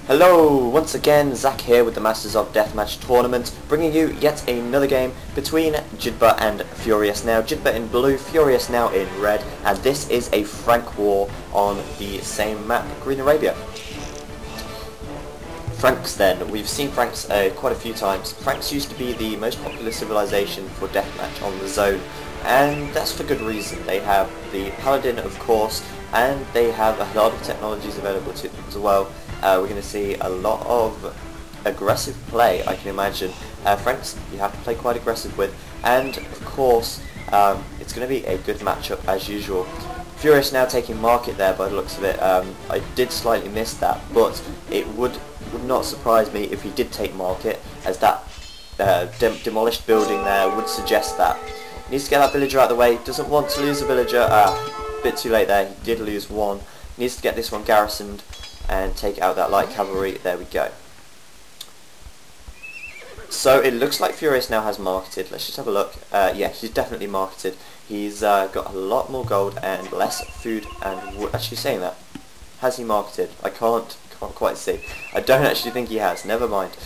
Hello, once again, Zach here with the Masters of Deathmatch Tournament, bringing you yet another game between Jidba and Furious Now. Jidba in blue, Furious Now in red, and this is a Frank war on the same map, Green Arabia. Franks then, we've seen Franks quite a few times. Franks used to be the most popular civilization for Deathmatch on the zone, and that's for good reason. They have the Paladin, of course, and they have a lot of technologies available to them as well. We're going to see a lot of aggressive play, I can imagine. Franks, you have to play quite aggressive with, and of course it's going to be a good matchup as usual. Furious Now taking Market there by the looks of it. I did slightly miss that, but it would not surprise me if he did take Market, as that demolished building there would suggest that. Needs to get that villager out of the way, doesn't want to lose a villager. Bit too late there, he did lose one. Needs to get this one garrisoned and take out that light cavalry. There we go. So it looks like Furious Now has marketed. Let's just have a look. Yeah, he's definitely marketed. He's got a lot more gold and less food and wood. Actually, saying that, has he marketed? I can't quite see. I don't actually think he has. Never mind.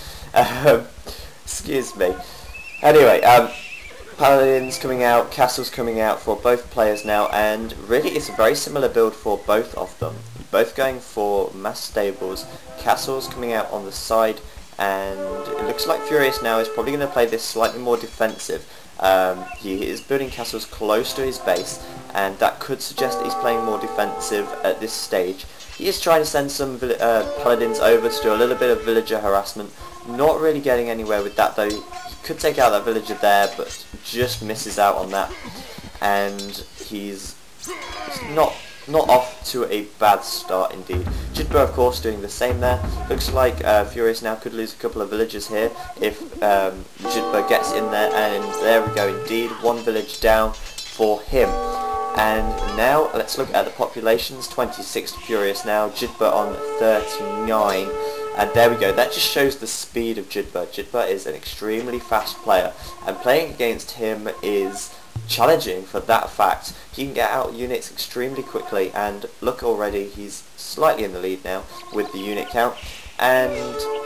Excuse me. Anyway, Paladins coming out, Castles coming out for both players now, and really it's a very similar build for both of them. Both going for mass stables, Castles coming out on the side, and it looks like Furious Now is probably going to play this slightly more defensive. He is building castles close to his base, and that could suggest that he's playing more defensive at this stage. He is trying to send some Paladins over to do a little bit of villager harassment. Not really getting anywhere with that though. He could take out that villager there, but just misses out on that. And he's not off to a bad start indeed. Jidba, of course, doing the same there. Looks like Furious Now could lose a couple of villagers here if Jidba gets in there, and there we go indeed. One village down for him. And now let's look at the populations. 26 Furious Now, Jidba on 39. And there we go, that just shows the speed of Jidba. Jidba is an extremely fast player, and playing against him is challenging for that fact. He can get out units extremely quickly, and look already, he's slightly in the lead now with the unit count, and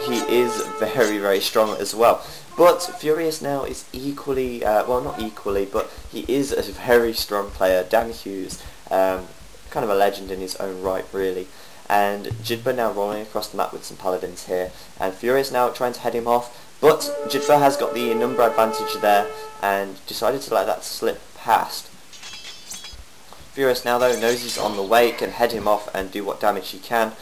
he is very, very strong as well. But Furious Now is equally, well not equally, but he is a very strong player. Dan Hughes, kind of a legend in his own right really. And Jidba now rolling across the map with some Paladins here, and Furious Now trying to head him off, but Jidba has got the number advantage there and decided to let that slip past. Furious Now though knows he's on the way, can head him off and do what damage he can.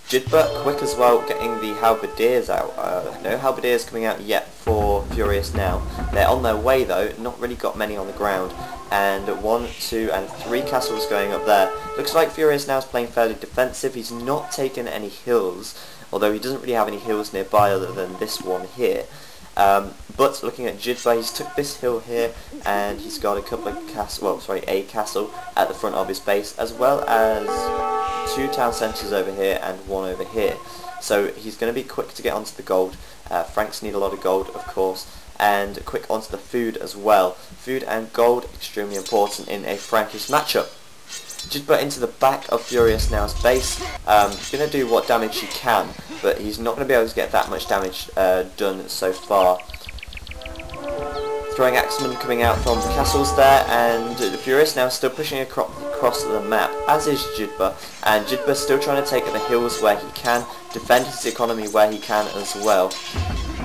Jidba quick as well, getting the halberdiers out. No halberdiers coming out yet for Furious Now. They're on their way though, not really got many on the ground. And 1, 2 and 3 castles going up there. Looks like Furious Now is playing fairly defensive. He's not taken any hills, although he doesn't really have any hills nearby other than this one here. But looking at Jidba, he's took this hill here, and he's got a couple of a castle at the front of his base, as well as 2 town centres over here and 1 over here. So he's going to be quick to get onto the gold. Franks need a lot of gold, of course, and quick onto the food as well. Food and gold extremely important in a Frankish matchup. Jidba into the back of Furious Now's base. Going to do what damage he can, but he's not going to be able to get that much damage done so far. Throwing axemen coming out from the castles there, and Furious Now still pushing across the map, as is Jidba, and Jidba still trying to take the hills where he can, defend his economy where he can as well.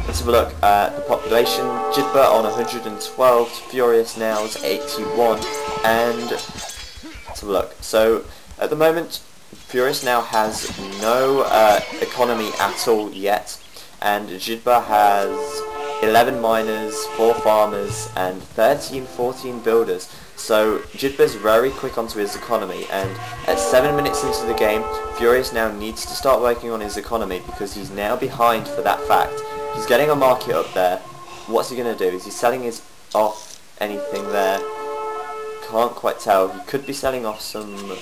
Let's have a look at the population. Jidba on 112, Furious Now's 81, and let's have a look. So at the moment, Furious Now has no economy at all yet, and Jidba has 11 miners, 4 farmers, and 14 builders. So Jidba's very quick onto his economy, and at 7 minutes into the game, Furious Now needs to start working on his economy because he's now behind for that fact. He's getting a market up there. What's he going to do? Is he selling off anything there? Can't quite tell. He could be selling off some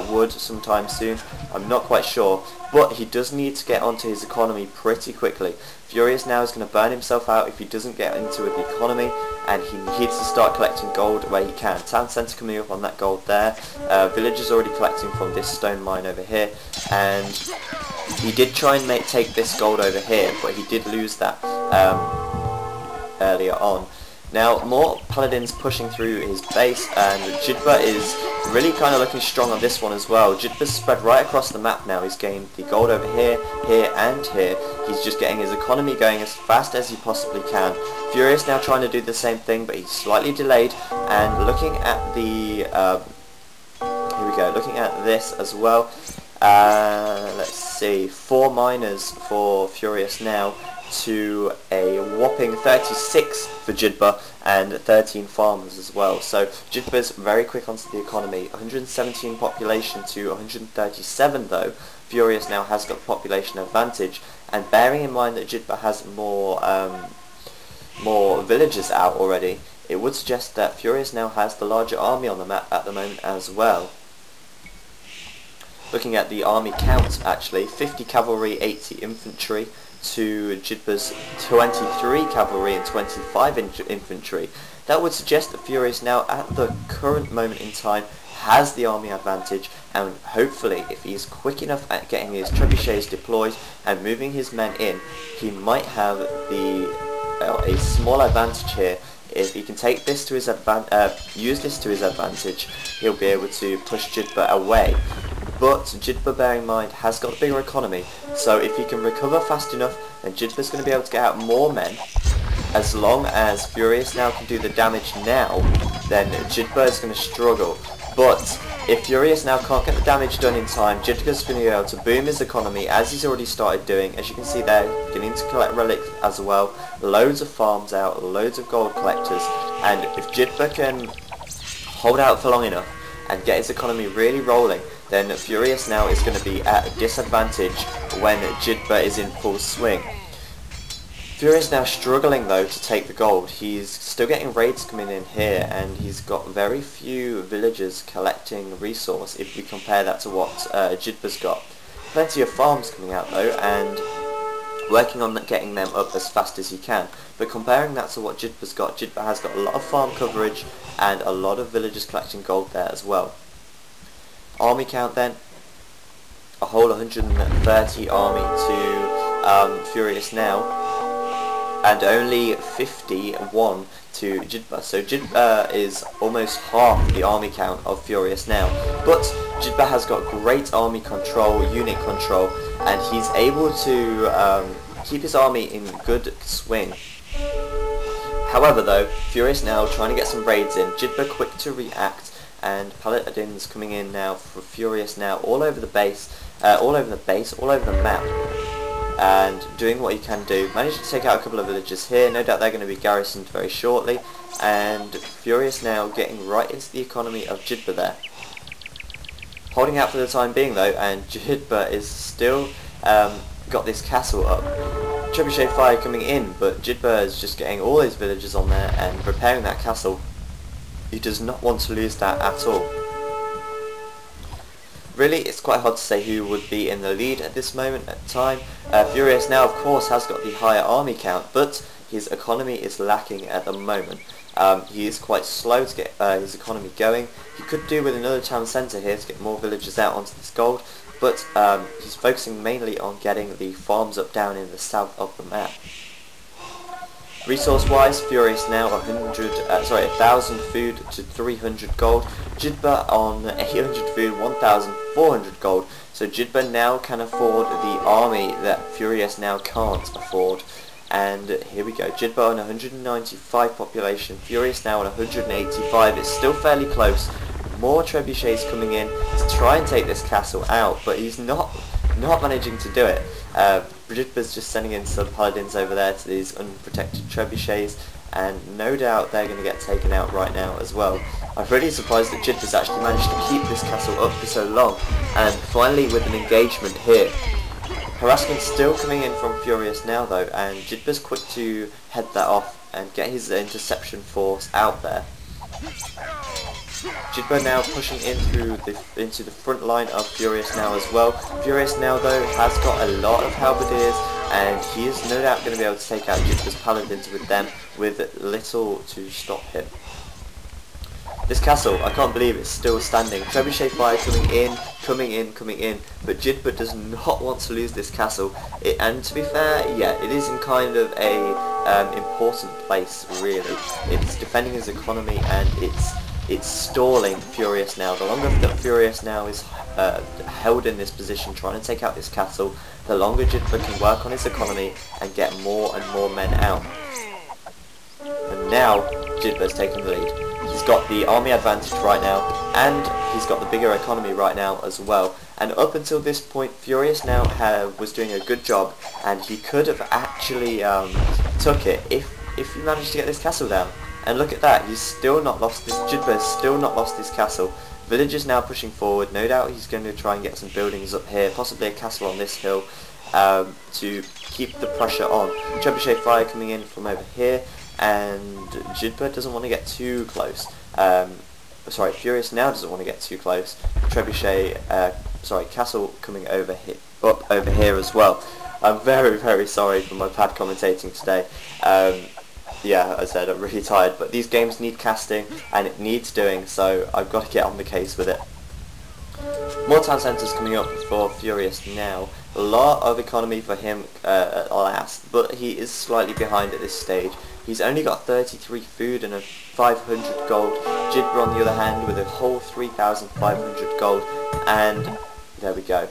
wood sometime soon. I'm not quite sure. But he does need to get onto his economy pretty quickly. Furious Now is going to burn himself out if he doesn't get into the economy, and he needs to start collecting gold where he can. Town centre coming up on that gold there. Villagers already collecting from this stone mine over here, and he did try and take this gold over here, but he did lose that earlier on. Now, more paladins pushing through his base, and Jidba is really kind of looking strong on this one as well. Jidba's spread right across the map now. He's gained the gold over here, here and here. He's just getting his economy going as fast as he possibly can. Furious now trying to do the same thing, but he's slightly delayed, and looking at the... here we go, looking at this as well. Let's see, 4 miners for Furious now, to a whopping 36 for Jidba, and 13 farmers as well. So Jidba's very quick onto the economy. 117 population to 137 though. Furious now has got the population advantage, and bearing in mind that Jidba has more villagers out already, it would suggest that Furious now has the larger army on the map at the moment as well. Looking at the army count, actually, 50 cavalry, 80 infantry, to Jidba's 23 cavalry and 25 infantry. That would suggest that Furious now, at the current moment in time, has the army advantage, and hopefully, if he's quick enough at getting his trebuchets deployed and moving his men in, he might have a small advantage here. If he can take this to his use this to his advantage, he'll be able to push Jidba away. But Jidba, bear in mind, has got a bigger economy, so if he can recover fast enough, then Jidba's going to be able to get out more men. As long as Furious now can do the damage now, then Jidba is going to struggle. But if Furious now can't get the damage done in time, Jidba's going to be able to boom his economy, as he's already started doing. As you can see there, beginning to collect relics as well. Loads of farms out, loads of gold collectors, and if Jidba can hold out for long enough and get his economy really rolling, then Furious now is going to be at a disadvantage when Jidba is in full swing. Furious now struggling though to take the gold. He's still getting raids coming in here, and he's got very few villagers collecting resource if we compare that to what Jidba's got. Plenty of farms coming out though, and working on getting them up as fast as he can. But comparing that to what Jidba's got, Jidba has got a lot of farm coverage and a lot of villagers collecting gold there as well. Army count then, a whole 130 army to Furious now, and only 51 to Jidba. So Jidba is almost half the army count of Furious now. But Jidba has got great army control, unit control, and he's able to keep his army in good swing. However though, Furious now trying to get some raids in. Jidba quick to react, and paladins coming in now for Furious now all over the base, all over the map, and doing what he can do. Managed to take out a couple of villages here. No doubt they're going to be garrisoned very shortly, and Furious now getting right into the economy of Jidba there. Holding out for the time being though, and Jidba is still got this castle up. Trebuchet fire coming in, but Jidba is just getting all his villagers on there and repairing that castle. He does not want to lose that at all. Really, it's quite hard to say who would be in the lead at this moment in time. Furious now, of course, has got the higher army count, but his economy is lacking at the moment. He is quite slow to get his economy going. He could do with another town centre here to get more villagers out onto this gold, but he's focusing mainly on getting the farms up down in the south of the map. Resource-wise, Furious now 1,000 food to 300 gold. Jidba on 800 food, 1,400 gold. So Jidba now can afford the army that Furious now can't afford. And here we go, Jidba on 195 population, Furious now on 185. It's still fairly close. More trebuchets coming in to try and take this castle out, but he's not managing to do it. Jidba's just sending in some paladins over there to these unprotected trebuchets, and no doubt they're going to get taken out right now as well. I'm really surprised that Jidba's actually managed to keep this castle up for so long, and finally with an engagement here. Harassment still coming in from Furious now though, and Jidba's quick to head that off and get his interception force out there. Jidba now pushing in into the front line of Furious Now as well. Furious Now though has got a lot of halberdiers, and he is no doubt going to be able to take out Jidba's paladins with them with little to stop him. This castle, I can't believe it's still standing. Trebuchet fire coming in, but Jidba does not want to lose this castle. And to be fair, yeah, it is in kind of a important place, really. It's defending his economy, and it's stalling Furious Now. The longer that Furious Now is held in this position trying to take out this castle, the longer Jidba can work on his economy and get more and more men out. And now Jidba's taking the lead. He's got the army advantage right now, and he's got the bigger economy right now as well. And up until this point, Furious Now was doing a good job, and he could have actually took it if he managed to get this castle down. And look at that, he's still not lost this. Jidba has still not lost this castle. Villagers now pushing forward. No doubt he's going to try and get some buildings up here, possibly a castle on this hill, to keep the pressure on. Trebuchet fire coming in from over here, and Jidba doesn't want to get too close. Sorry, Furious Now doesn't want to get too close. Trebuchet, castle coming over here, up over here as well. I'm very, very sorry for my bad commentating today. Yeah, as I said, I'm really tired, but these games need casting, and it needs doing, so I've got to get on the case with it. More town centres coming up for Furious Now. A lot of economy for him last, but he is slightly behind at this stage. He's only got 33 food and a 500 gold. Jidba on the other hand with a whole 3,500 gold, and there we go.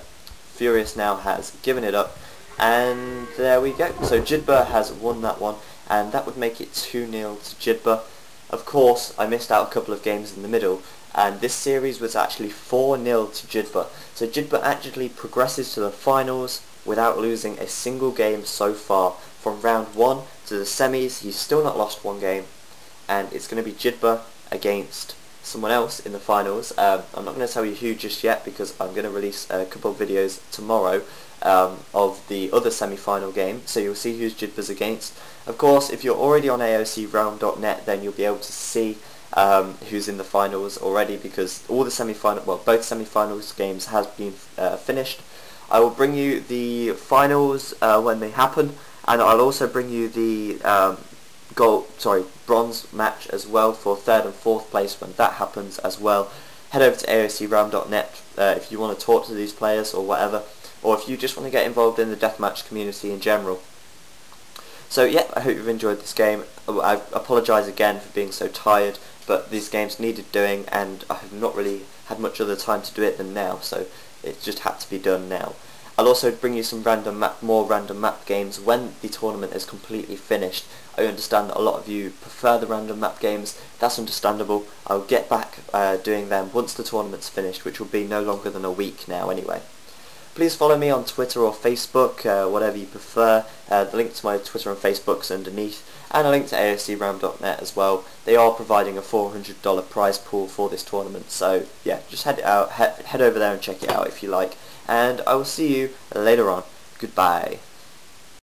Furious Now has given it up, and there we go. So Jidba has won that one, and that would make it 2-0 to Jidba. Of course, I missed out a couple of games in the middle, and this series was actually 4-0 to Jidba. So Jidba actually progresses to the finals without losing a single game so far. From round 1 to the semis, he's still not lost one game, and it's going to be Jidba against someone else in the finals. I'm not going to tell you who just yet, because I'm going to release a couple of videos tomorrow of the other semi-final game, so you'll see who's Jidba's against. Of course, if you're already on AOCrealm.net, then you'll be able to see who's in the finals already, because all the both semi-finals games has been finished. I will bring you the finals when they happen, and I'll also bring you the bronze match as well for 3rd and 4th place when that happens as well. Head over to AOCrealm.net if you want to talk to these players or whatever, or if you just want to get involved in the deathmatch community in general. So yeah, I hope you've enjoyed this game. I apologise again for being so tired, but these games needed doing, and I have not really had much other time to do it than now, so it just had to be done now. I'll also bring you some more random map games when the tournament is completely finished. I understand that a lot of you prefer the random map games. That's understandable. I'll get back doing them once the tournament's finished, which will be no longer than a week now anyway. Please follow me on Twitter or Facebook, whatever you prefer. The link to my Twitter and Facebook's underneath, and a link to AOCrealm.net as well. They are providing a $400 prize pool for this tournament, so yeah, just head over there and check it out if you like. And I will see you later on. Goodbye.